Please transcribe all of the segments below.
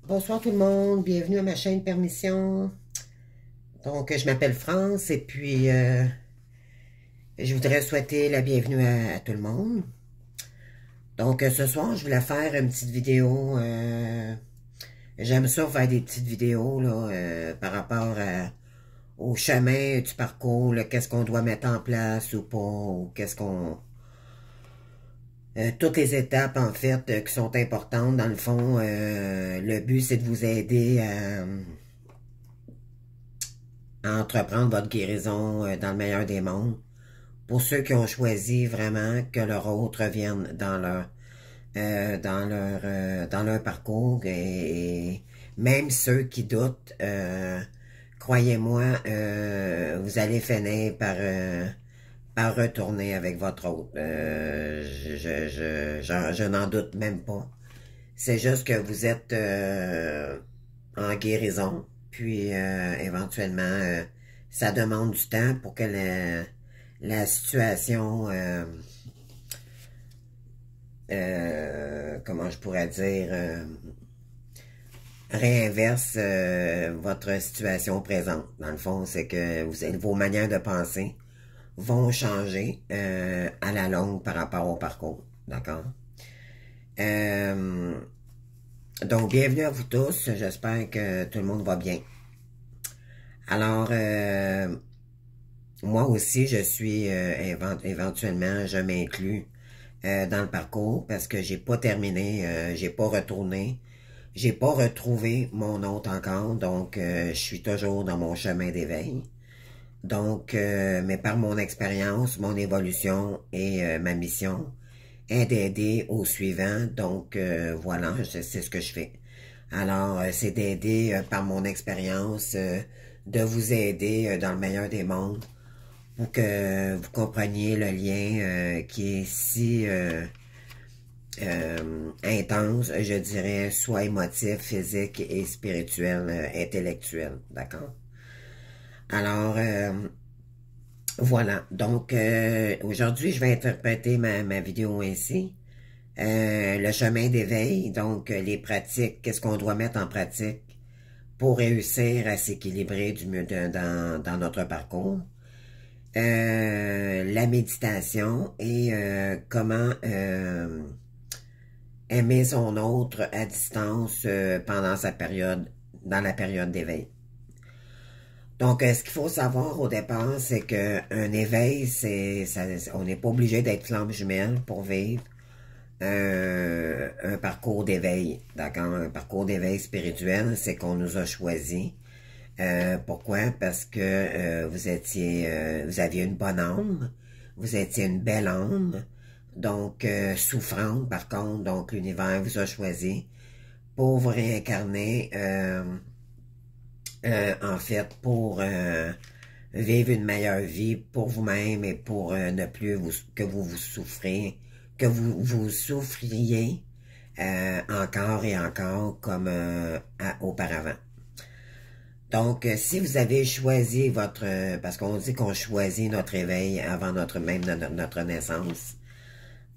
Bonsoir tout le monde, bienvenue à ma chaîne Permission. Donc, je m'appelle France et puis je voudrais souhaiter la bienvenue à tout le monde. Donc, ce soir, je voulais faire une petite vidéo. J'aime ça faire des petites vidéos là, par rapport au chemin du parcours, qu'est-ce qu'on doit mettre en place ou pas, ou qu'est-ce qu'on... toutes les étapes, en fait, qui sont importantes. Dans le fond, le but, c'est de vous aider à entreprendre votre guérison dans le meilleur des mondes. Pour ceux qui ont choisi vraiment que leur autre revienne dans leur parcours et même ceux qui doutent, croyez-moi, vous allez finir par retourner avec votre autre. Je n'en doute même pas. C'est juste que vous êtes en guérison, puis éventuellement, ça demande du temps pour que la situation, comment je pourrais dire, réinverse votre situation présente. Dans le fond, c'est que vos manières de penser vont changer à la longue par rapport au parcours. D'accord? Donc, bienvenue à vous tous. J'espère que tout le monde va bien. Alors, moi aussi, je suis éventuellement, je m'inclus dans le parcours parce que j'ai pas terminé, j'ai pas retourné, j'ai pas retrouvé mon autre encore, donc je suis toujours dans mon chemin d'éveil. Donc, mais par mon expérience, mon évolution et ma mission est d'aider au suivant. Donc, voilà, c'est ce que je fais. Alors, c'est d'aider par mon expérience, de vous aider dans le meilleur des mondes pour que vous compreniez le lien qui est si intense, je dirais, soit émotif, physique et spirituel, intellectuel, d'accord? Alors, voilà, donc aujourd'hui, je vais interpréter ma vidéo ainsi. Le chemin d'éveil, donc les pratiques, qu'est-ce qu'on doit mettre en pratique pour réussir à s'équilibrer du mieux dans notre parcours. La méditation et comment aimer son autre à distance pendant sa période, dans la période d'éveil. Donc, ce qu'il faut savoir au départ, c'est qu'un éveil, on n'est pas obligé d'être flamme jumelle pour vivre un parcours d'éveil, d'accord? Un parcours d'éveil spirituel, c'est qu'on nous a choisi. Pourquoi? Parce que vous aviez une bonne âme, vous étiez une belle âme, donc souffrante par contre, donc l'univers vous a choisi pour vous réincarner, en fait, pour vivre une meilleure vie pour vous-même et pour ne plus que vous souffrez, que vous souffriez encore et encore comme auparavant. Donc, si vous avez choisi parce qu'on dit qu'on choisit notre éveil avant notre naissance,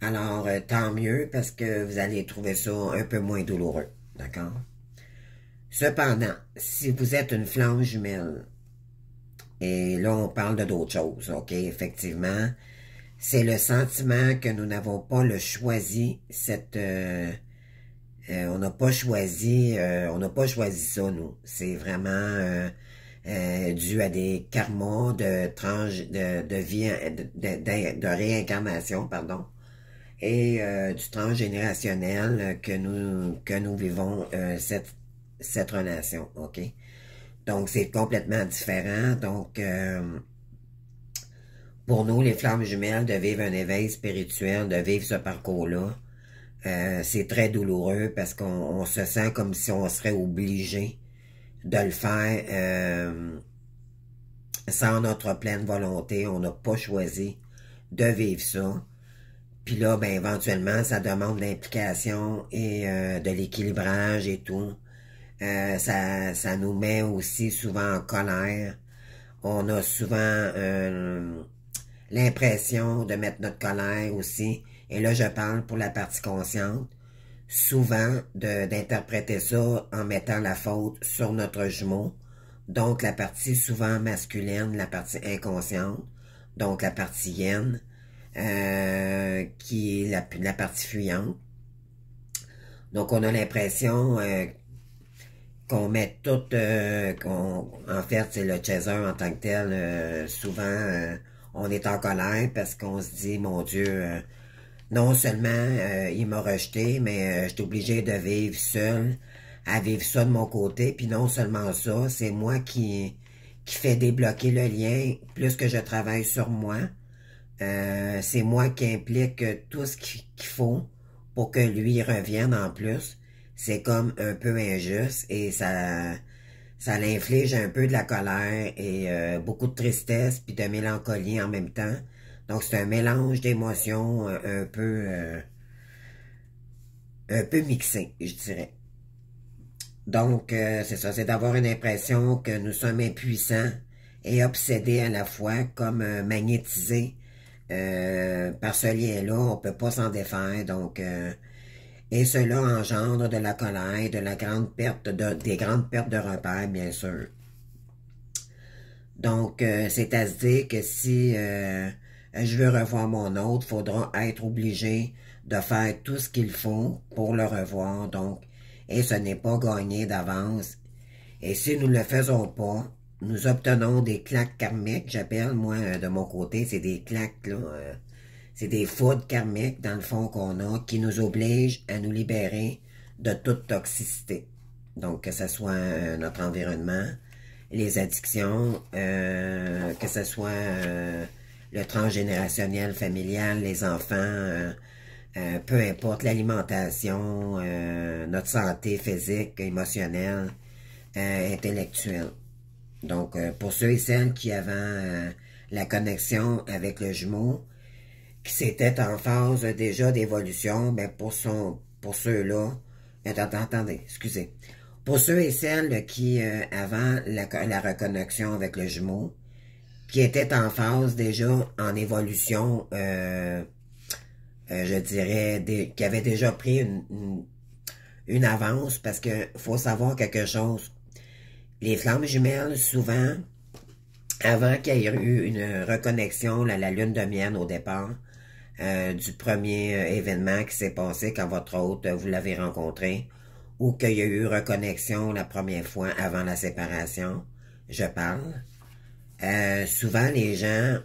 alors tant mieux parce que vous allez trouver ça un peu moins douloureux, d'accord? Cependant, si vous êtes une flamme jumelle, et là on parle de d'autres choses, ok? Effectivement, c'est le sentiment que nous n'avons pas le choisi, on n'a pas choisi ça, nous. C'est vraiment dû à des karmas de vie, de réincarnation, pardon, et du transgénérationnel que nous vivons cette relation, ok? Donc, c'est complètement différent. Donc, pour nous, les flammes jumelles, de vivre un éveil spirituel, de vivre ce parcours-là, c'est très douloureux parce qu'on se sent comme si on serait obligé de le faire sans notre pleine volonté. On n'a pas choisi de vivre ça. Puis là, ben éventuellement, ça demande l'implication et de l'équilibrage et tout. Ça nous met aussi souvent en colère. On a souvent l'impression de mettre notre colère aussi. Et là, je parle pour la partie consciente souvent d'interpréter ça en mettant la faute sur notre jumeau, donc la partie souvent masculine, la partie inconsciente, donc la partie yin, qui est la partie fuyante. Donc on a l'impression qu'on met tout, en fait c'est le chaser en tant que tel, souvent on est en colère parce qu'on se dit, mon Dieu, non seulement il m'a rejeté, mais je suis obligé de vivre seul, à vivre ça de mon côté. Puis non seulement ça, c'est moi qui fait débloquer le lien, plus que je travaille sur moi. C'est moi qui implique tout ce qu'il faut pour que lui revienne en plus. C'est comme un peu injuste et ça l'inflige un peu de la colère et beaucoup de tristesse puis de mélancolie en même temps. Donc c'est un mélange d'émotions un peu mixé, je dirais. Donc c'est ça, c'est d'avoir une impression que nous sommes impuissants et obsédés à la fois, comme magnétisés par ce lien-là, on peut pas s'en défaire. Donc et cela engendre de la colère, de la grande perte, des grandes pertes de repères, bien sûr. Donc, c'est à se dire que si je veux revoir mon autre, il faudra être obligé de faire tout ce qu'il faut pour le revoir. Donc, et ce n'est pas gagné d'avance. Et si nous ne le faisons pas, nous obtenons des claques karmiques, j'appelle, moi, de mon côté, c'est des claques, là, c'est des foudres karmiques, dans le fond, qu'on a, qui nous obligent à nous libérer de toute toxicité. Donc, que ce soit notre environnement, les addictions, que ce soit le transgénérationnel familial, les enfants, peu importe, l'alimentation, notre santé physique, émotionnelle, intellectuelle. Donc, pour ceux et celles qui avaient la connexion avec le jumeau, qui s'était en phase déjà d'évolution, ben pour ceux-là, attendez, excusez. Pour ceux et celles qui, avant la reconnexion avec le jumeau, qui étaient en phase déjà en évolution, je dirais, qui avaient déjà pris une avance, parce que faut savoir quelque chose. Les flammes jumelles, souvent, avant qu'il y ait eu une reconnexion, la lune de miel au départ, du premier événement qui s'est passé quand votre hôte, vous l'avez rencontré, ou qu'il y a eu reconnexion la première fois avant la séparation, je parle. Souvent, les gens,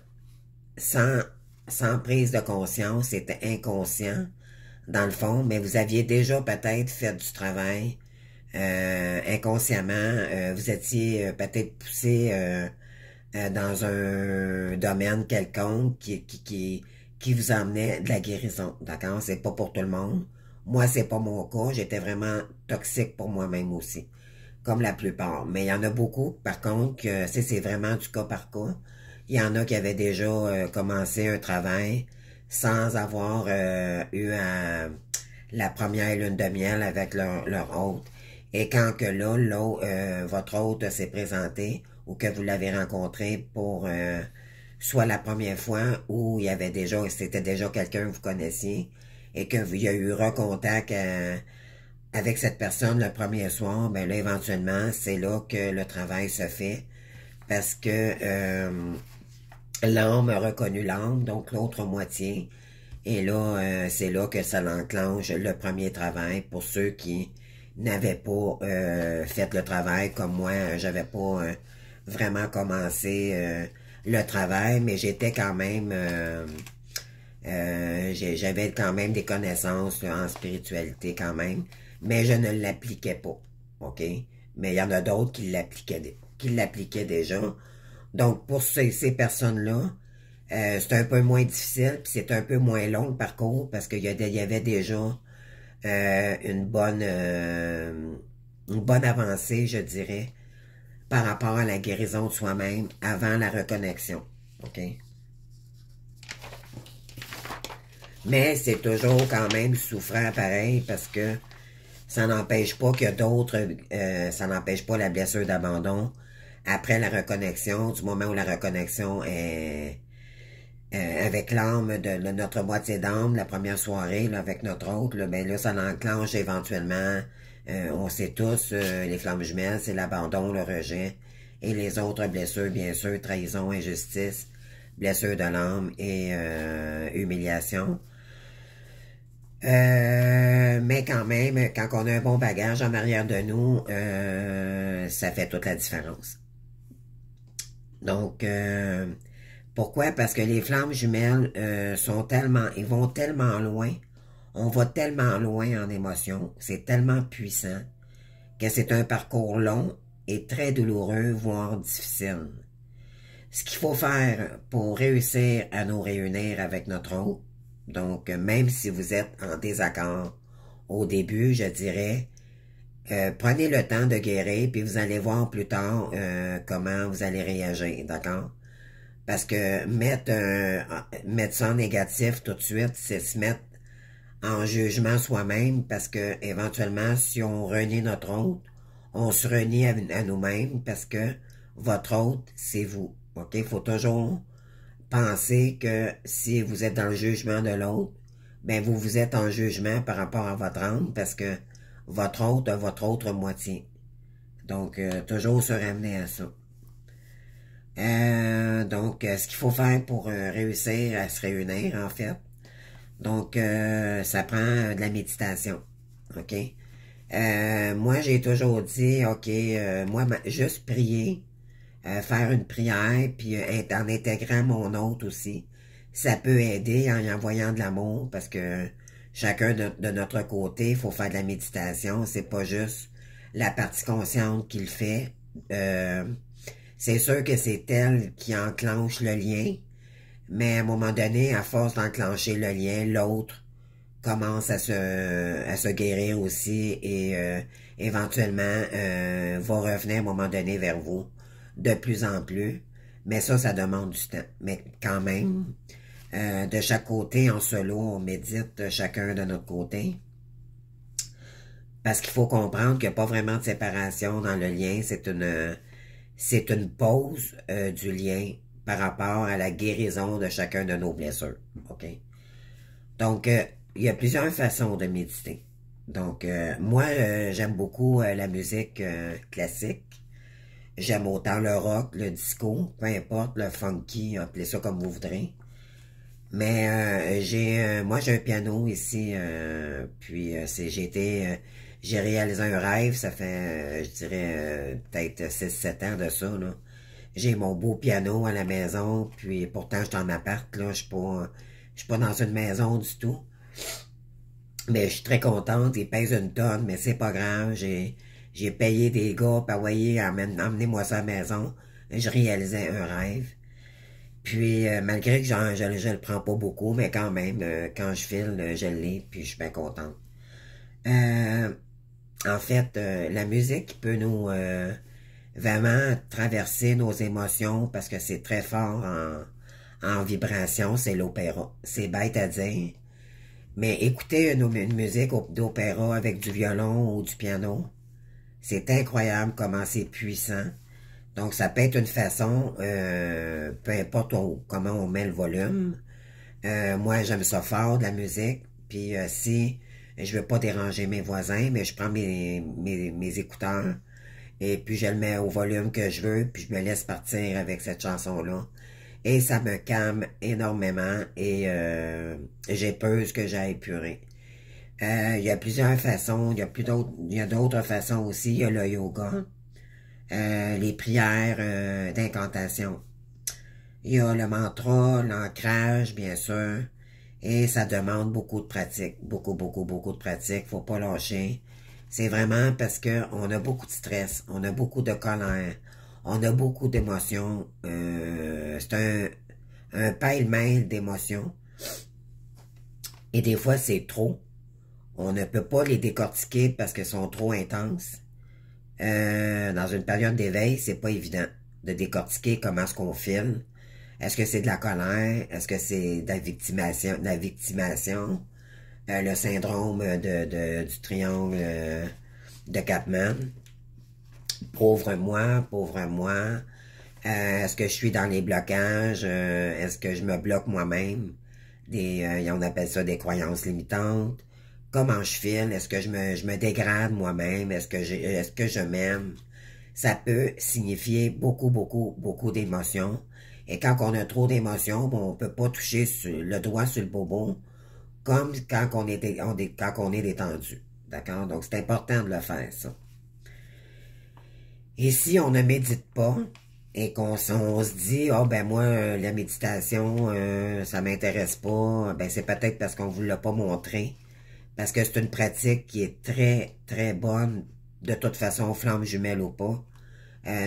sans prise de conscience, c'était inconscient, dans le fond, mais vous aviez déjà peut-être fait du travail inconsciemment, vous étiez peut-être poussé dans un domaine quelconque qui vous emmenait de la guérison, d'accord? C'est pas pour tout le monde. Moi, c'est pas mon cas. J'étais vraiment toxique pour moi-même aussi, comme la plupart. Mais il y en a beaucoup, par contre, que c'est vraiment du cas par cas. Il y en a qui avaient déjà commencé un travail sans avoir eu la première lune de miel avec leur hôte. Et quand que là, votre hôte s'est présenté ou que vous l'avez rencontré pour soit la première fois où il y avait déjà, c'était déjà quelqu'un que vous connaissiez et qu'il y a eu recontact avec cette personne le premier soir, ben là, éventuellement, c'est là que le travail se fait parce que l'âme a reconnu l'âme, donc l'autre moitié. Et là, c'est là que ça l'enclenche le premier travail pour ceux qui n'avaient pas fait le travail comme moi. J'avais pas vraiment commencé le travail, mais j'étais quand même... j'avais quand même des connaissances là, en spiritualité quand même, mais je ne l'appliquais pas, ok? Mais il y en a d'autres qui l'appliquaient déjà. Donc, pour ces personnes-là, c'est un peu moins difficile, puis c'est un peu moins long le parcours, parce qu'il y avait déjà une bonne avancée, je dirais, par rapport à la guérison de soi-même avant la reconnexion, ok? Mais c'est toujours quand même souffrant pareil, parce que ça n'empêche pas que d'autres, ça n'empêche pas la blessure d'abandon après la reconnexion, du moment où la reconnexion est avec l'âme de notre moitié d'âme, la première soirée, là, avec notre autre, là, ben là, ça l'enclenche éventuellement. On sait tous, les flammes jumelles, c'est l'abandon, le rejet, et les autres blessures, bien sûr, trahison, injustice, blessure de l'âme et humiliation. Mais quand même, quand on a un bon bagage en arrière de nous, ça fait toute la différence. Donc, pourquoi? Parce que les flammes jumelles ils vont tellement loin, on va tellement loin en émotion, c'est tellement puissant que c'est un parcours long et très douloureux, voire difficile. Ce qu'il faut faire pour réussir à nous réunir avec notre autre, donc même si vous êtes en désaccord au début, je dirais, prenez le temps de guérir, puis vous allez voir plus tard comment vous allez réagir, d'accord? Parce que mettre ça en négatif tout de suite, c'est se mettre en jugement soi-même, parce que éventuellement, si on renie notre autre, on se renie à nous-mêmes, parce que votre autre, c'est vous. OK? Il faut toujours penser que si vous êtes dans le jugement de l'autre, ben vous êtes en jugement par rapport à votre âme, parce que votre autre a votre autre moitié. Donc, toujours se ramener à ça. Donc, ce qu'il faut faire pour réussir à se réunir, en fait, donc, ça prend de la méditation, OK? Moi, j'ai toujours dit, OK, moi, juste prier, faire une prière, puis en intégrant mon autre aussi, ça peut aider en y envoyant de l'amour, parce que chacun de notre côté, il faut faire de la méditation, c'est pas juste la partie consciente qui le fait. C'est sûr que c'est elle qui enclenche le lien, mais à un moment donné, à force d'enclencher le lien, l'autre commence à se guérir aussi et éventuellement va revenir à un moment donné vers vous de plus en plus. Mais ça demande du temps. Mais quand même, de chaque côté, en solo, on médite chacun de notre côté. Parce qu'il faut comprendre qu'il n'y a pas vraiment de séparation dans le lien. C'est une pause du lien par rapport à la guérison de chacun de nos blessures. OK? Donc, il y a plusieurs façons de méditer. Donc, moi, j'aime beaucoup la musique classique. J'aime autant le rock, le disco, peu importe, le funky, appelez ça comme vous voudrez. Mais moi, j'ai un piano ici, puis j'ai réalisé un rêve, ça fait, je dirais, peut-être 6-7 ans de ça, là. J'ai mon beau piano à la maison, puis pourtant, je suis en appart, là, je suis pas dans une maison du tout. Mais je suis très contente, il pèse une tonne, mais c'est pas grave, j'ai payé des gars, puis voyez, emmenez-moi ça à la maison. Je réalisais un rêve. Puis, malgré que je le prends pas beaucoup, mais quand même, quand je file, je l'ai, puis je suis bien contente. En fait, la musique peut nous vraiment traverser nos émotions parce que c'est très fort en vibration, c'est l'opéra. C'est bête à dire, mais écouter une musique d'opéra avec du violon ou du piano, c'est incroyable comment c'est puissant. Donc, ça peut être une façon, peu importe comment on met le volume. Moi, j'aime ça fort, de la musique. Puis, si je veux pas déranger mes voisins, mais je prends mes écouteurs et puis je le mets au volume que je veux, puis je me laisse partir avec cette chanson-là. Et ça me calme énormément et j'ai peur que j'aille purer. Il y a plusieurs façons, il y a d'autres façons aussi. Il y a le yoga, les prières d'incantation. Il y a le mantra, l'ancrage, bien sûr, et ça demande beaucoup de pratique, beaucoup de pratique, faut pas lâcher. C'est vraiment parce que on a beaucoup de stress, on a beaucoup de colère, on a beaucoup d'émotions, c'est un pêle-mêle d'émotions, et des fois c'est trop. On ne peut pas les décortiquer parce qu'elles sont trop intenses. Dans une période d'éveil, c'est pas évident de décortiquer comment est-ce qu'on file. Est-ce que c'est de la colère? Est-ce que c'est de la victimation? Le syndrome du triangle de Cartman. Pauvre moi, pauvre moi. Est-ce que je suis dans les blocages? Est-ce que je me bloque moi-même? On appelle ça des croyances limitantes. Comment je file? Est-ce que je me dégrade moi-même? Est-ce que je m'aime? Ça peut signifier beaucoup, beaucoup, beaucoup d'émotions. Et quand on a trop d'émotions, bon, on peut pas toucher le doigt sur le bobo, comme quand quand on est détendu. D'accord? Donc, c'est important de le faire, ça. Et si on ne médite pas, et qu'on se dit, oh ben moi, la méditation, ça m'intéresse pas, ben c'est peut-être parce qu'on vous l'a pas montré. Parce que c'est une pratique qui est très, très bonne, de toute façon, flamme jumelle ou pas.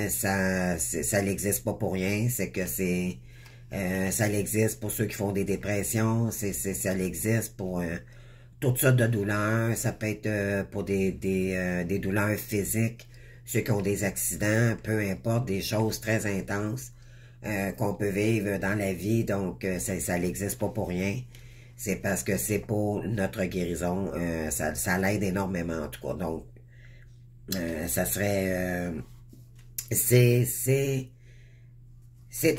Ça n'existe pas pour rien, c'est que ça l'existe pour ceux qui font des dépressions, ça l'existe pour toutes sortes de douleurs, ça peut être pour des douleurs physiques, ceux qui ont des accidents, peu importe, des choses très intenses qu'on peut vivre dans la vie, donc ça n'existe pas pour rien. C'est parce que c'est pour notre guérison, ça l'aide énormément en tout cas, donc ça serait... c'est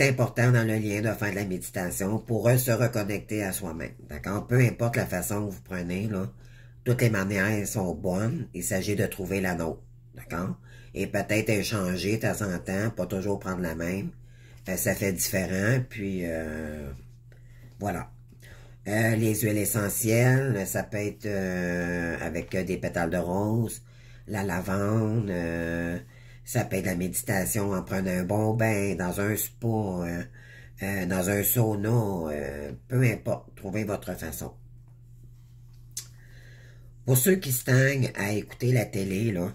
important dans le lien de faire de la méditation pour se reconnecter à soi-même. D'accord? Peu importe la façon que vous prenez, là, toutes les manières sont bonnes. Il s'agit de trouver la nôtre. D'accord? Et peut-être échanger de temps en temps, pas toujours prendre la même. Ça fait différent, puis voilà. Les huiles essentielles, ça peut être avec des pétales de rose, la lavande, ça peut être la méditation en prenant un bon bain, dans un spa, dans un sauna, peu importe, trouvez votre façon. Pour ceux qui stagnent à écouter la télé, là,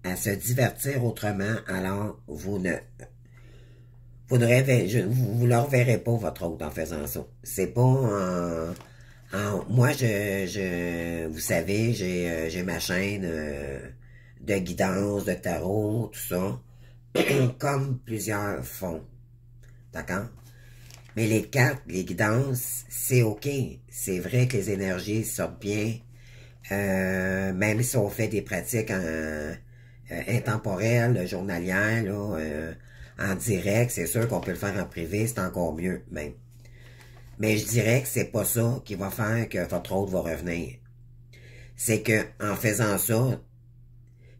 à se divertir autrement, alors vous leur verrez pas votre hôte en faisant ça. C'est pas moi, vous savez, j'ai ma chaîne de guidance, de tarot, tout ça, comme plusieurs font. D'accord? Mais les cartes, les guidances, c'est OK. C'est vrai que les énergies sortent bien. Même si on fait des pratiques intemporelles, journalières, là, en direct, c'est sûr qu'on peut le faire en privé, c'est encore mieux, même. Mais je dirais que c'est pas ça qui va faire que votre hôte va revenir. C'est que en faisant ça,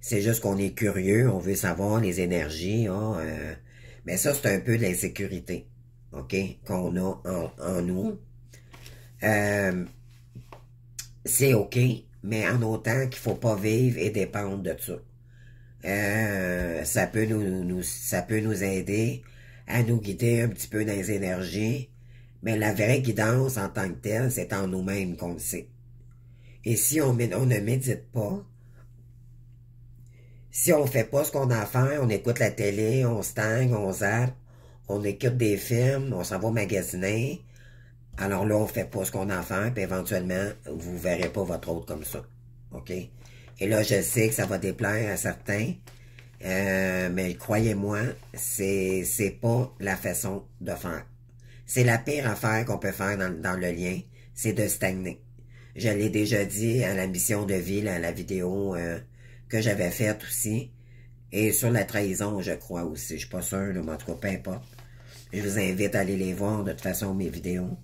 c'est juste qu'on est curieux, on veut savoir les énergies, mais ça, c'est un peu de l'insécurité, OK, qu'on a en nous. C'est OK, mais en autant qu'il faut pas vivre et dépendre de ça. Ça peut ça peut nous aider à nous guider un petit peu dans les énergies, mais la vraie guidance en tant que telle, c'est en nous-mêmes qu'on le sait. Et si on ne médite pas, si on fait pas ce qu'on a à faire, on écoute la télé, on stagne, on zappe, on écoute des films, on s'en va magasiner, alors là, on fait pas ce qu'on a à faire, puis éventuellement, vous verrez pas votre hôte comme ça. OK? Et là, je sais que ça va déplaire à certains, mais croyez-moi, c'est pas la façon de faire. C'est la pire affaire qu'on peut faire dans le lien, c'est de stagner. Je l'ai déjà dit à la mission de vie, à la vidéo que j'avais faite aussi, et sur la trahison, je crois aussi. Je suis pas sûr, mais en tout cas, peu importe. Je vous invite à aller les voir, de toute façon, mes vidéos.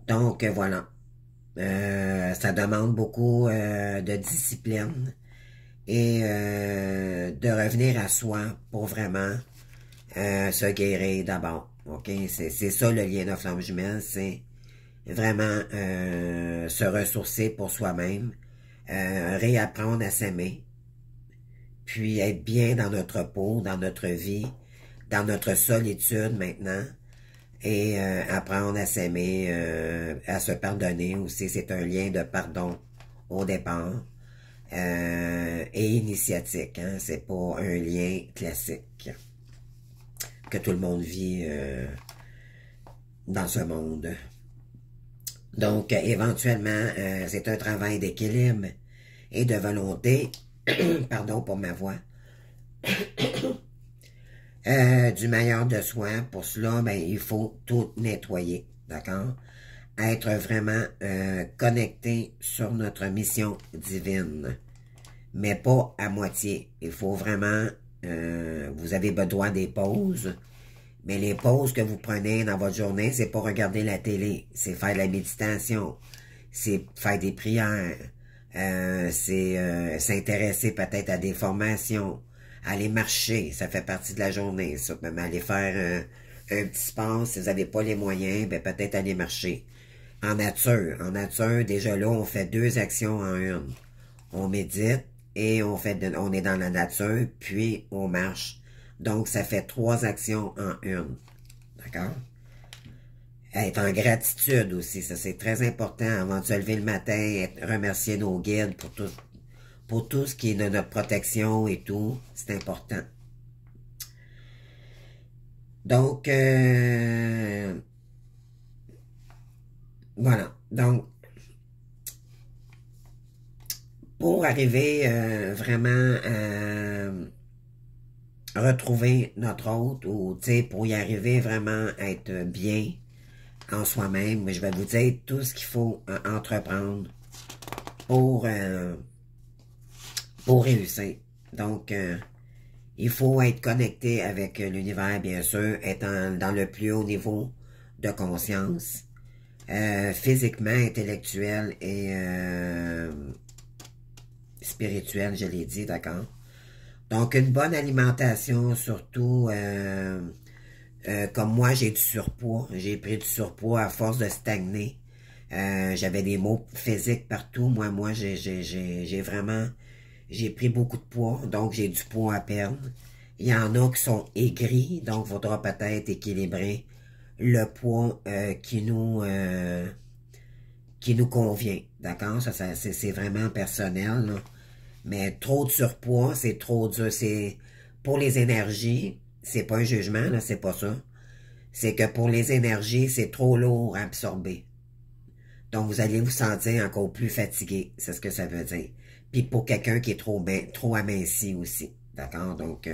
Donc, voilà. Ça demande beaucoup de discipline et de revenir à soi pour vraiment se guérir d'abord. OK? C'est ça le lien de flamme jumelle, c'est vraiment se ressourcer pour soi-même, réapprendre à s'aimer, puis être bien dans notre peau, dans notre vie, dans notre solitude maintenant, et apprendre à s'aimer, à se pardonner aussi. C'est un lien de pardon au départ et initiatique. Hein? C'est pas un lien classique que tout le monde vit dans ce monde. Donc, éventuellement, c'est un travail d'équilibre et de volonté, pardon pour ma voix, du meilleur de soi. Pour cela, ben, il faut tout nettoyer, d'accord? Être vraiment connecté sur notre mission divine, mais pas à moitié. Il faut vraiment vous avez besoin des pauses. Mais les pauses que vous prenez dans votre journée, c'est pas regarder la télé, c'est faire de la méditation, c'est faire des prières, c'est s'intéresser peut-être à des formations, aller marcher, ça fait partie de la journée, ça. Même aller faire un petit sport, si vous n'avez pas les moyens, ben peut-être aller marcher. En nature, déjà là, on fait 2 actions en une. On médite et on est dans la nature, puis on marche. Donc, ça fait 3 actions en une. D'accord? Être en gratitude aussi, ça c'est très important. Avant de se lever le matin, remercier nos guides pour tout ce qui est de notre protection et tout. C'est important. Donc, voilà. Donc, pour arriver vraiment à retrouver notre hôte, ou tu sais, pour y arriver vraiment à être bien en soi-même, mais je vais vous dire tout ce qu'il faut entreprendre pour réussir. Donc, il faut être connecté avec l'univers, bien sûr, être dans le plus haut niveau de conscience, physiquement, intellectuel et spirituel, je l'ai dit, d'accord? Donc, une bonne alimentation, surtout, comme moi, j'ai du surpoids. J'ai pris du surpoids à force de stagner. J'avais des maux physiques partout. Moi, j'ai vraiment, j'ai pris beaucoup de poids, donc j'ai du poids à perdre. Il y en a qui sont aigris, donc il faudra peut-être équilibrer le poids qui nous convient. D'accord? C'est vraiment personnel, là. Mais trop de surpoids, c'est trop dur. C'est pour les énergies, c'est pas un jugement, là, c'est pas ça. C'est que pour les énergies, c'est trop lourd à absorber. Donc, vous allez vous sentir encore plus fatigué. C'est ce que ça veut dire. Puis pour quelqu'un qui est trop aminci aussi. D'accord? Donc,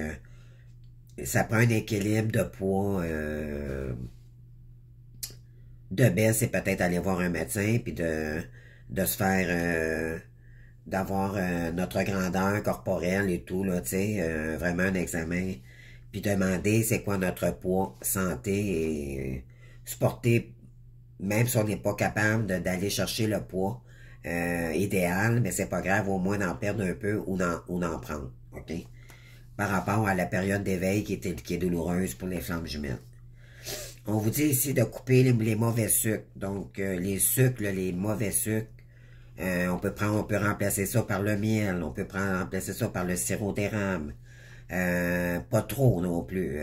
ça prend un équilibre de poids. De baisse, c'est peut-être aller voir un médecin, puis de se faire... d'avoir notre grandeur corporelle et tout, là, tu sais, vraiment un examen, puis demander c'est quoi notre poids, santé, et supporter, même si on n'est pas capable d'aller chercher le poids idéal, mais c'est pas grave, au moins d'en perdre un peu ou d'en prendre, ok? Par rapport à la période d'éveil qui est douloureuse pour les flammes jumelles. On vous dit ici de couper les mauvais sucres, donc les sucres, là, les mauvais sucres, on peut remplacer ça par le miel, on peut remplacer ça par le sirop d'érable. Pas trop non plus.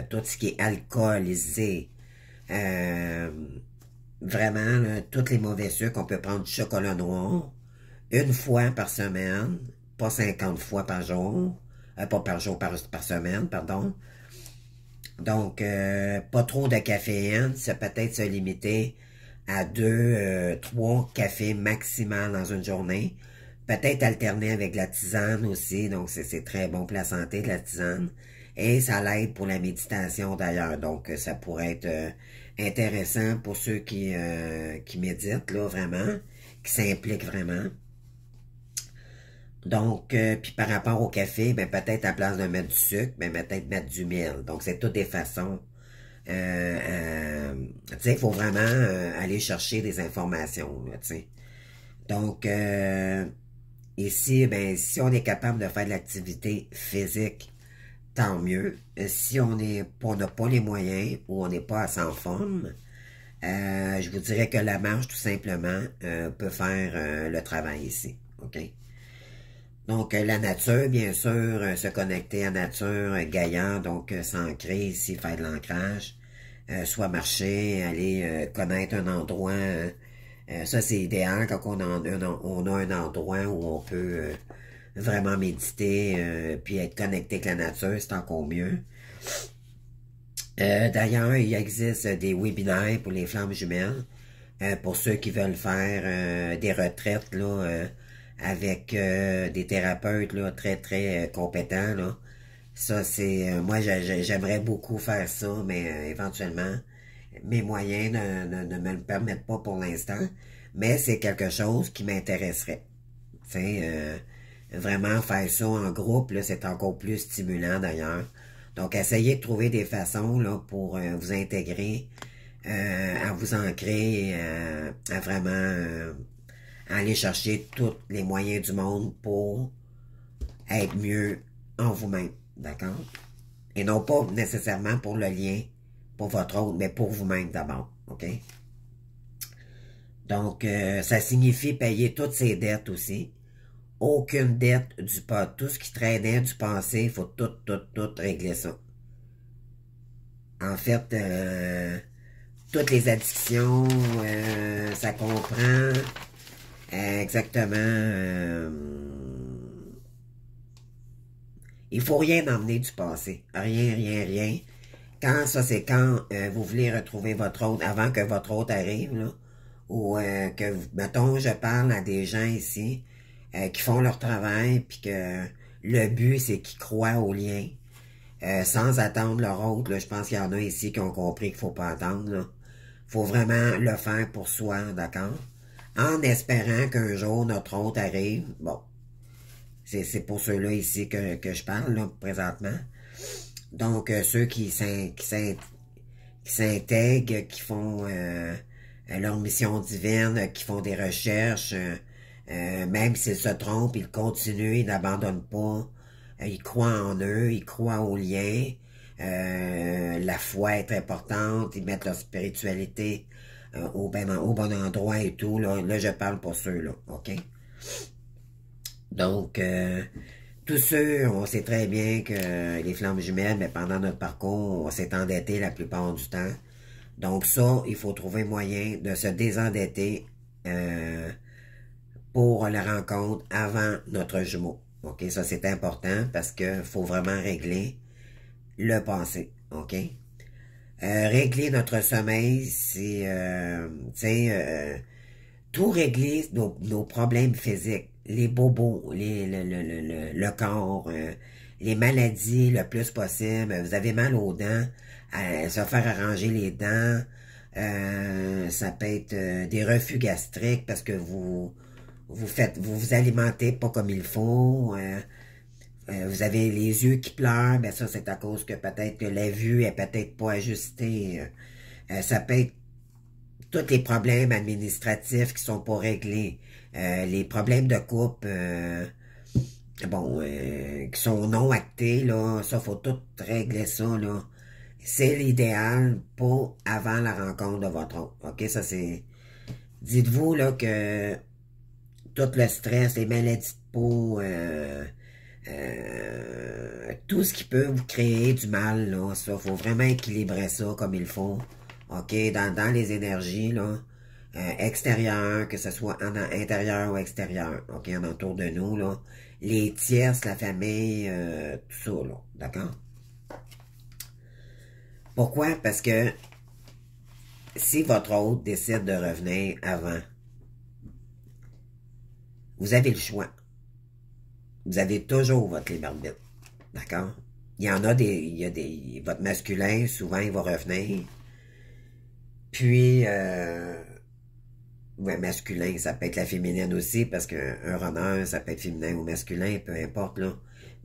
Tout ce qui est alcoolisé. Vraiment, là, tous les mauvais sucres, on peut prendre du chocolat noir 1 fois par semaine, pas 50 fois par jour. Pas par jour, par semaine, pardon. Donc, pas trop de caféine, ça peut-être se limiter à 3 cafés maximal dans une journée. Peut-être alterner avec la tisane aussi, donc c'est très bon pour la santé de la tisane. Et ça l'aide pour la méditation d'ailleurs, donc ça pourrait être intéressant pour ceux qui méditent, là, vraiment, qui s'impliquent vraiment. Donc, puis par rapport au café, ben peut-être à place de mettre du sucre, ben peut-être mettre du miel. Donc, c'est toutes des façons. Tu sais, il faut vraiment aller chercher des informations, tu sais. Donc, ici, ben, si on est capable de faire de l'activité physique, tant mieux. Si on n'a pas les moyens ou on n'est pas assez en forme, je vous dirais que la marche, tout simplement, peut faire le travail ici. OK? Donc, la nature, bien sûr, se connecter à la nature, gaillard, donc s'ancrer ici, faire de l'ancrage, soit marcher, aller connaître un endroit. Ça, c'est idéal quand on a un endroit où on peut vraiment méditer, puis être connecté avec la nature, c'est encore mieux. D'ailleurs, il existe des webinaires pour les flammes jumelles, pour ceux qui veulent faire des retraites là, avec des thérapeutes là, très très compétents. Là. Ça, c'est moi j'aimerais beaucoup faire ça, mais éventuellement, mes moyens ne me le permettent pas pour l'instant. Mais c'est quelque chose qui m'intéresserait. Tu sais, vraiment faire ça en groupe, là, c'est encore plus stimulant d'ailleurs. Donc, essayez de trouver des façons là, pour vous intégrer, à vous ancrer, à vraiment aller chercher tous les moyens du monde pour être mieux en vous-même. D'accord? Et non pas nécessairement pour le lien, pour votre autre, mais pour vous-même d'abord. OK? Donc, ça signifie payer toutes ses dettes aussi. Aucune dette du pas. Tout ce qui traînait du passé, il faut tout régler ça. En fait, toutes les addictions, ça comprend exactement... il faut rien emmener du passé. Rien. Quand ça, c'est quand vous voulez retrouver votre autre, avant que votre autre arrive, là, ou que, mettons, je parle à des gens ici qui font leur travail, puis que le but, c'est qu'ils croient au lien, sans attendre leur autre. Là, je pense qu'il y en a ici qui ont compris qu'il faut pas attendre. Là. Faut vraiment le faire pour soi, d'accord? En espérant qu'un jour, notre autre arrive. Bon, c'est pour ceux-là ici que je parle, là, présentement. Donc, ceux qui s'intègrent, qui font leur mission divine, qui font des recherches, même s'ils se trompent, ils continuent, ils n'abandonnent pas, ils croient en eux, ils croient au lien, la foi est importante, ils mettent leur spiritualité au bon endroit et tout, là je parle pour ceux-là, ok? Donc, tous ceux, on sait très bien que les flammes jumelles, mais pendant notre parcours, on s'est endetté la plupart du temps. Donc ça, il faut trouver moyen de se désendetter pour la rencontre avant notre jumeau. OK, ça c'est important parce que faut vraiment régler le passé. OK? Régler notre sommeil, c'est, tout régler nos problèmes physiques, les bobos, le corps, les maladies le plus possible. Vous avez mal aux dents, se faire arranger les dents, ça peut être des reflux gastriques parce que vous vous alimentez pas comme il faut. Vous avez les yeux qui pleurent, ben ça c'est à cause que peut-être que la vue est peut-être pas ajustée. Ça peut être tous les problèmes administratifs qui sont pas réglés, les problèmes de couple, qui sont non actés, là, ça, faut tout régler ça, là. C'est l'idéal pour avant la rencontre de votre autre. OK, ça c'est... Dites-vous, là, que tout le stress, les maladies de peau, tout ce qui peut vous créer du mal, là, ça, faut vraiment équilibrer ça comme il faut. OK, dans les énergies, là, extérieures, que ce soit en intérieur ou extérieur, OK, en autour de nous, là, les tierces, la famille, tout ça, là, d'accord? Pourquoi? Parce que si votre hôte décide de revenir avant, vous avez le choix. Vous avez toujours votre libre arbitre, d'accord? Il y en a votre masculin, souvent, il va revenir. Puis, ouais, masculin, ça peut être la féminine aussi, parce qu'un runner, ça peut être féminin ou masculin, peu importe, là.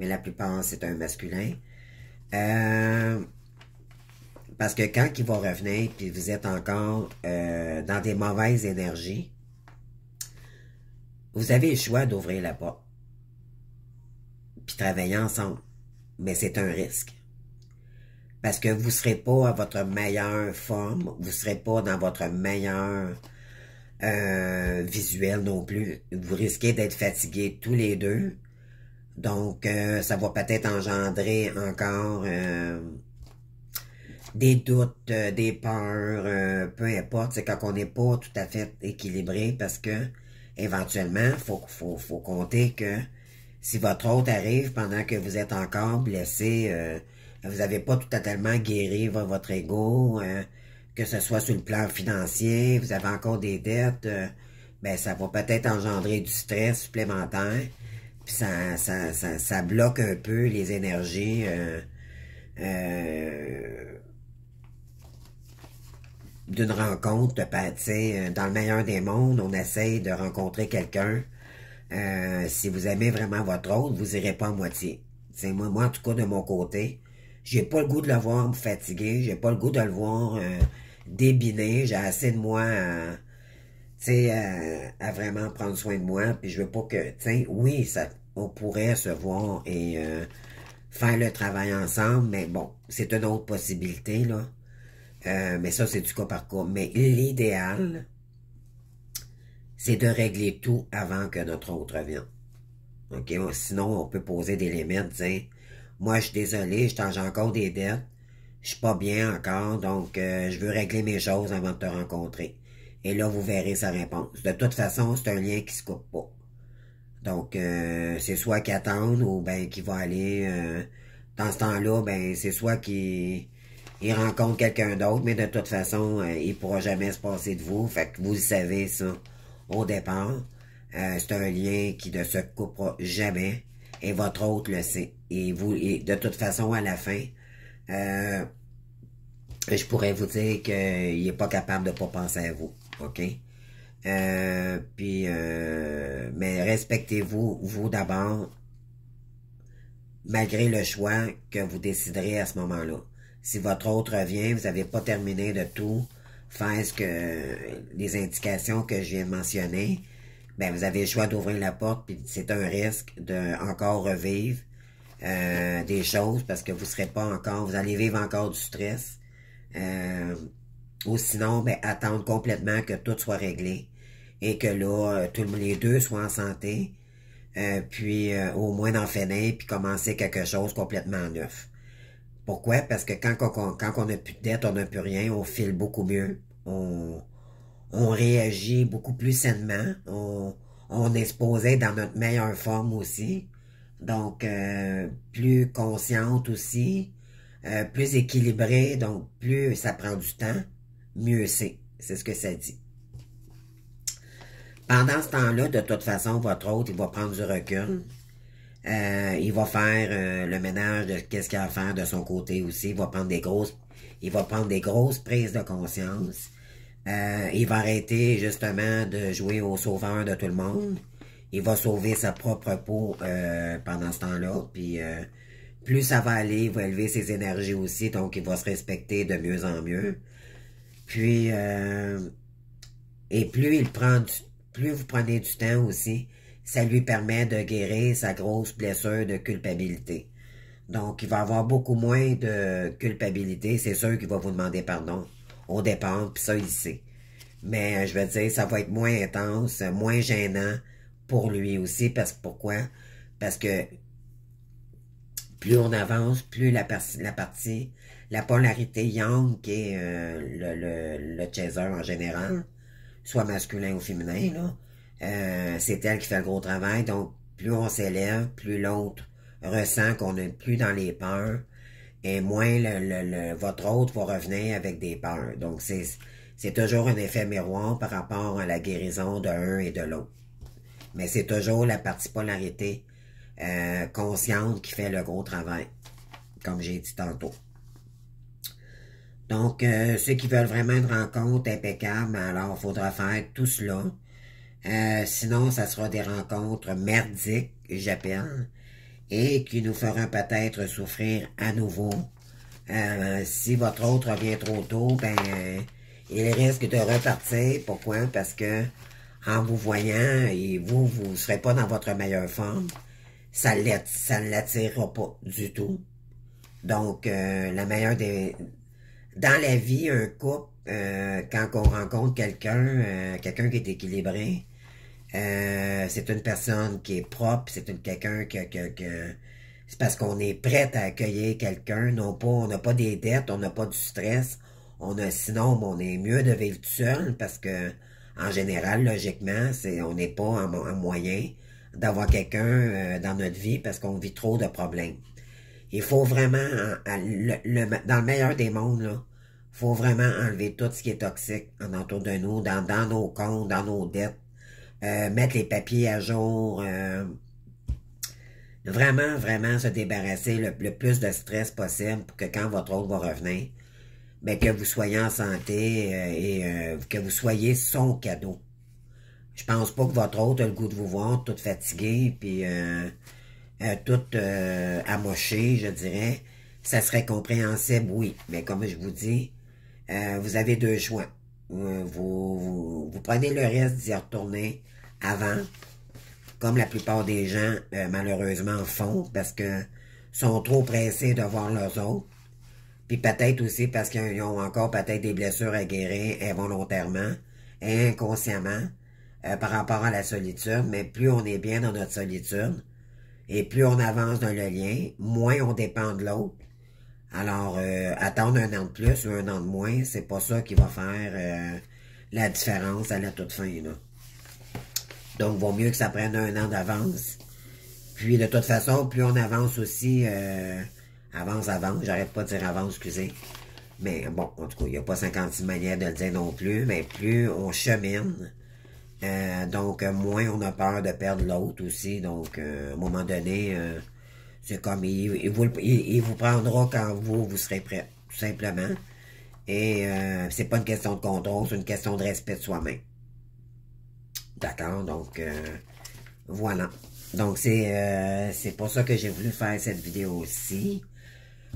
Mais la plupart, c'est un masculin. Parce que quand il va revenir, puis vous êtes encore dans des mauvaises énergies, vous avez le choix d'ouvrir la porte. Puis travailler ensemble. Mais c'est un risque. Parce que vous ne serez pas à votre meilleure forme, vous ne serez pas dans votre meilleur visuel non plus. Vous risquez d'être fatigués tous les deux. Donc, ça va peut-être engendrer encore des doutes, des peurs, peu importe. C'est quand on n'est pas tout à fait équilibré parce que, éventuellement, faut compter que si votre hôte arrive pendant que vous êtes encore blessé, vous n'avez pas tout totalement guéri votre ego, que ce soit sur le plan financier, vous avez encore des dettes, ben ça va peut-être engendrer du stress supplémentaire, puis ça bloque un peu les énergies d'une rencontre. Dans le meilleur des mondes, on essaye de rencontrer quelqu'un Si vous aimez vraiment votre autre, vous irez pas à moitié. C'est moi, en tout cas, de mon côté, j'ai pas le goût de le voir me fatiguer, j'ai pas le goût de le voir débiner, j'ai assez de moi à vraiment prendre soin de moi, puis je veux pas que, oui, on pourrait se voir et faire le travail ensemble, mais bon, c'est une autre possibilité, là. Mais ça, c'est du cas par cas. Mais l'idéal, c'est de régler tout avant que notre autre vienne. OK? Sinon, on peut poser des limites, moi, je suis désolé, j'ai encore des dettes, je suis pas bien encore, donc je veux régler mes choses avant de te rencontrer. Et là, vous verrez sa réponse. De toute façon, c'est un lien qui se coupe pas. Donc, c'est soit qu'il attende ou ben qu'il va aller... dans ce temps-là, ben c'est soit qu'il rencontre quelqu'un d'autre, mais de toute façon, il pourra jamais se passer de vous. Fait que vous le savez, ça, au départ. C'est un lien qui ne se coupera jamais. Et votre autre le sait. Et de toute façon, à la fin, je pourrais vous dire qu'il n'est pas capable de pas penser à vous. OK? Mais respectez-vous, vous d'abord, malgré le choix que vous déciderez à ce moment-là. Si votre autre revient, vous n'avez pas terminé de tout faire les indications que je viens de mentionner, ben vous avez le choix d'ouvrir la porte, puis c'est un risque de encore revivre des choses parce que vous serez pas encore, vous allez vivre encore du stress. Ou sinon, ben attendre complètement que tout soit réglé et que là, les deux soient en santé, puis au moins d'en finir, puis commencer quelque chose complètement neuf. Pourquoi? Parce que quand on n'a plus de dette, on n'a plus rien, on file beaucoup mieux, on réagit beaucoup plus sainement, on est supposé dans notre meilleure forme aussi, donc plus consciente aussi, plus équilibrée, donc plus ça prend du temps, mieux c'est ce que ça dit. Pendant ce temps-là, de toute façon, votre autre, il va prendre du recul. Il va faire le ménage de qu'est-ce qu'il a à faire de son côté aussi. Il va prendre des grosses prises de conscience. Il va arrêter justement de jouer au sauveur de tout le monde. Il va sauver sa propre peau pendant ce temps-là. Puis plus ça va aller, il va élever ses énergies aussi. Donc il va se respecter de mieux en mieux. Puis et plus vous prenez du temps aussi, ça lui permet de guérir sa grosse blessure de culpabilité. Donc, il va avoir beaucoup moins de culpabilité. C'est sûr qu'il va vous demander pardon au départ, puis ça, il sait. Mais je veux dire, ça va être moins intense, moins gênant pour lui aussi. Pourquoi? Parce que plus on avance, plus la polarité yang, qui est le chaser en général, soit masculin ou féminin, là, c'est elle qui fait le gros travail. Donc, plus on s'élève, plus l'autre ressent qu'on n'est plus dans les peurs, et moins votre autre va revenir avec des peurs. Donc, c'est toujours un effet miroir par rapport à la guérison de l'un et de l'autre. Mais c'est toujours la partie polarité consciente qui fait le gros travail, comme j'ai dit tantôt. Donc, ceux qui veulent vraiment une rencontre impeccable, alors il faudra faire tout cela. Sinon, ça sera des rencontres merdiques, j'appelle, et qui nous feront peut-être souffrir à nouveau. Si votre autre revient trop tôt, ben, il risque de repartir. Pourquoi? Parce que en vous voyant, et vous ne serez pas dans votre meilleure forme, ça ne l'attirera pas du tout. Donc, la meilleure des... Dans la vie, un couple, quand on rencontre quelqu'un qui est équilibré, c'est une personne qui est propre, c'est quelqu'un c'est parce qu'on est prêt à accueillir quelqu'un, on n'a pas des dettes, on n'a pas du stress, sinon on est mieux de vivre tout seul parce que en général, logiquement, on n'est pas en moyen d'avoir quelqu'un dans notre vie parce qu'on vit trop de problèmes. Il faut vraiment, dans le meilleur des mondes, là, faut vraiment enlever tout ce qui est toxique en autour de nous, dans nos comptes, dans nos dettes, mettre les papiers à jour, vraiment, vraiment se débarrasser le plus de stress possible pour que quand votre autre va revenir, ben, que vous soyez en santé et que vous soyez son cadeau. Je pense pas que votre hôte a le goût de vous voir toute fatiguée, puis toute amochée, je dirais. Ça serait compréhensible, oui. Mais comme je vous dis, vous avez deux choix. Vous prenez le risque d'y retourner avant, comme la plupart des gens, malheureusement, font, parce que sont trop pressés de voir leurs autres. Puis peut-être aussi parce qu'ils ont encore peut-être des blessures à guérir involontairement et inconsciemment par rapport à la solitude. Mais plus on est bien dans notre solitude et plus on avance dans le lien, moins on dépend de l'autre. Alors, attendre un an de plus ou un an de moins, c'est pas ça qui va faire la différence à la toute fin, là. Donc, vaut mieux que ça prenne un an d'avance. Puis, de toute façon, plus on avance aussi, avance, j'arrête pas de dire avance, excusez. Mais bon, en tout cas, il n'y a pas 56 manières de le dire non plus, mais plus on chemine, donc moins on a peur de perdre l'autre aussi. Donc, à un moment donné, c'est comme, il vous prendra quand vous serez prêt, tout simplement. Et c'est pas une question de contrôle, c'est une question de respect de soi-même. D'accord? Donc, voilà. Donc, c'est pour ça que j'ai voulu faire cette vidéo aussi.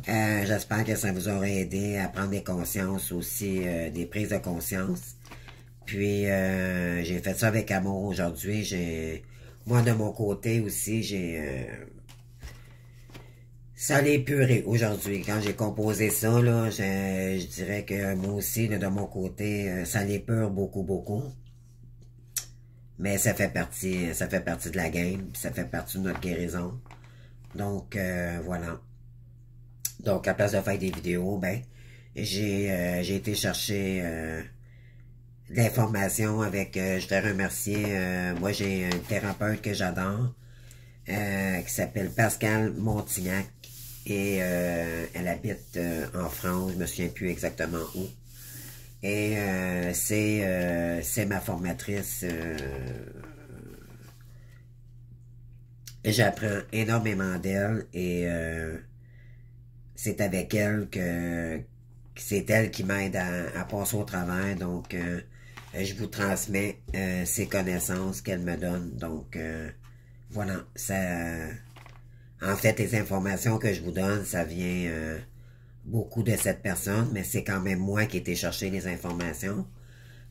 J'espère que ça vous aura aidé à prendre des consciences aussi, des prises de conscience. Puis, j'ai fait ça avec amour aujourd'hui. Moi, de mon côté aussi, ça l'est épuré aujourd'hui. Quand j'ai composé ça, là, je dirais que moi aussi, là, de mon côté, ça l'épure beaucoup, beaucoup. Mais ça fait partie de la game, ça fait partie de notre guérison. Donc, voilà. Donc, à place de faire des vidéos, ben, j'ai été chercher de l'information avec, je te remercier, moi j'ai un thérapeute que j'adore, qui s'appelle Pascal Montignac, et elle habite en France, je me souviens plus exactement où. Et c'est ma formatrice. J'apprends énormément d'elle et c'est avec elle que c'est elle qui m'aide à passer au travers. Donc, je vous transmets ces connaissances qu'elle me donne. Donc, voilà. En fait, les informations que je vous donne, ça vient beaucoup de cette personne, mais c'est quand même moi qui ai été chercher les informations.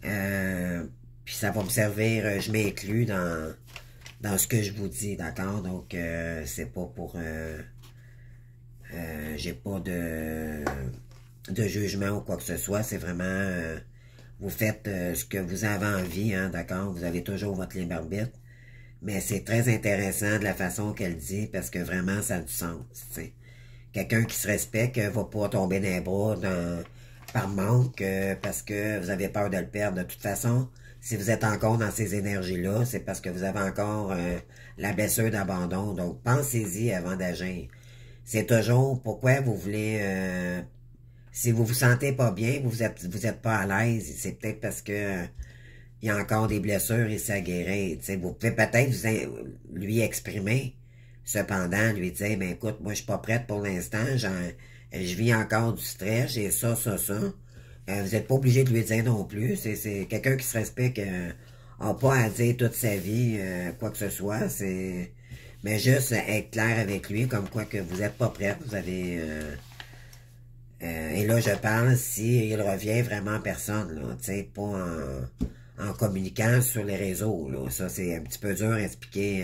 Puis ça va me servir, je m'inclus dans ce que je vous dis, d'accord? Donc, c'est pas pour... j'ai pas de jugement ou quoi que ce soit, c'est vraiment... vous faites ce que vous avez envie, hein, d'accord? Vous avez toujours votre libre arbitre. Mais c'est très intéressant de la façon qu'elle dit, parce que vraiment, ça a du sens, t'sais. Quelqu'un qui se respecte va pas tomber dans les bras par manque parce que vous avez peur de le perdre. De toute façon, si vous êtes encore dans ces énergies-là, c'est parce que vous avez encore la blessure d'abandon. Donc, pensez-y avant d'agir. C'est toujours pourquoi vous voulez... si vous vous sentez pas bien, vous êtes pas à l'aise, c'est peut-être parce que il y a encore des blessures et ça guérit. Vous pouvez peut-être lui exprimer. Cependant, lui dire, ben écoute, moi je suis pas prête pour l'instant, je vis encore du stress, j'ai ça. Vous n'êtes pas obligé de lui dire non plus. C'est quelqu'un qui se respecte, n'a pas à dire toute sa vie, quoi que ce soit. Mais juste être clair avec lui, comme quoi que vous n'êtes pas prête, vous avez... et là, je parle si il revient vraiment en personne, là, tu sais, pas en communiquant sur les réseaux, là. Ça, c'est un petit peu dur à expliquer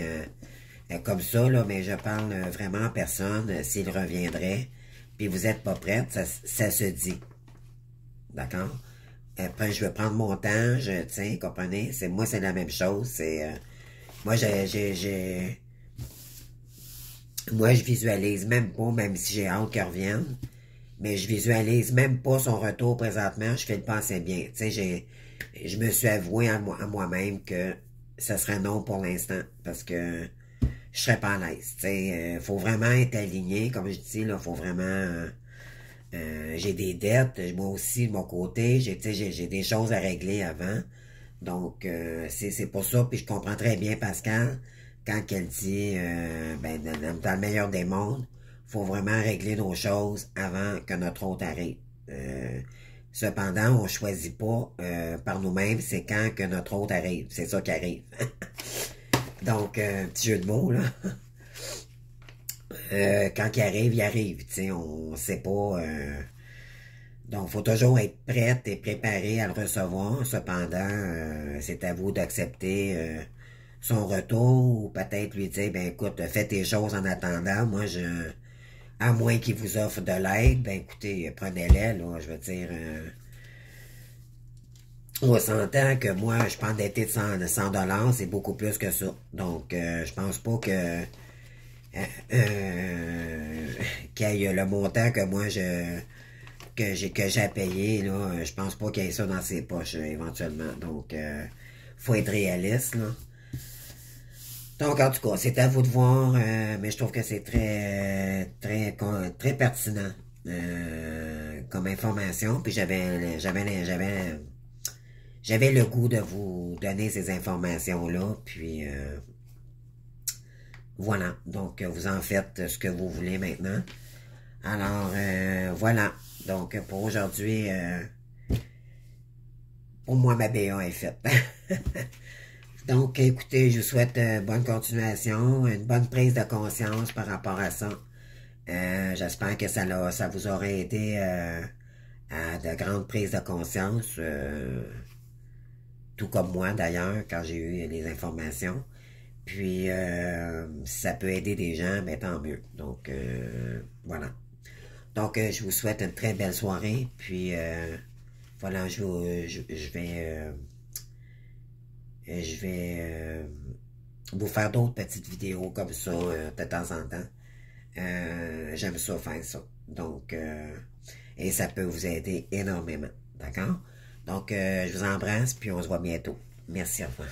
comme ça, là, mais je parle vraiment en personne, s'il reviendrait, puis vous n'êtes pas prête, ça se dit. D'accord? Après, je vais prendre mon temps, tiens, comprenez? Moi, c'est la même chose, moi, moi, je visualise même pas, même si j'ai hâte qu'il revienne, mais je visualise même pas son retour présentement, je fais le penser bien. Tu sais, je me suis avoué à moi-même que ça serait non pour l'instant, parce que je serais pas à l'aise. Tu sais, faut vraiment être aligné, comme je dis, là, faut vraiment... j'ai des dettes, moi aussi, de mon côté, j'ai des choses à régler avant. Donc, c'est pour ça, puis je comprends très bien Pascal, quand elle dit, ben, dans le meilleur des mondes, faut vraiment régler nos choses avant que notre hôte arrive. Cependant, on choisit pas par nous-mêmes, c'est quand que notre hôte arrive. C'est ça qui arrive. Donc, petit jeu de mots, là. Quand il arrive, tu sais, on sait pas. Donc, faut toujours être prête et préparée à le recevoir. Cependant, c'est à vous d'accepter son retour ou peut-être lui dire, ben écoute, fais tes choses en attendant. Moi, à moins qu'il vous offre de l'aide, ben écoutez, prenez-les, là. Je veux dire, on s'entend que moi, je pense d'été de 100 $, c'est beaucoup plus que ça. Donc, je pense pas que qu'il y ait le montant que moi que j'ai à payer, là, je pense pas qu'il y ait ça dans ses poches, éventuellement. Donc, faut être réaliste, là. Donc, en tout cas, c'est à vous de voir, mais je trouve que c'est très pertinent comme information. Puis j'avais le goût de vous donner ces informations-là. Puis voilà. Donc, vous en faites ce que vous voulez maintenant. Alors, voilà. Donc, pour aujourd'hui, pour moi, ma BA est faite. Donc, écoutez, je vous souhaite bonne continuation, une bonne prise de conscience par rapport à ça. J'espère que ça vous aura aidé à de grandes prises de conscience, tout comme moi d'ailleurs, quand j'ai eu les informations. Puis, si ça peut aider des gens, ben tant mieux. Donc, voilà. Donc, je vous souhaite une très belle soirée. Puis, voilà, je vais vous faire d'autres petites vidéos comme ça de temps en temps. J'aime ça faire ça. Donc, et ça peut vous aider énormément. D'accord? Donc, je vous embrasse, puis on se voit bientôt. Merci, au revoir.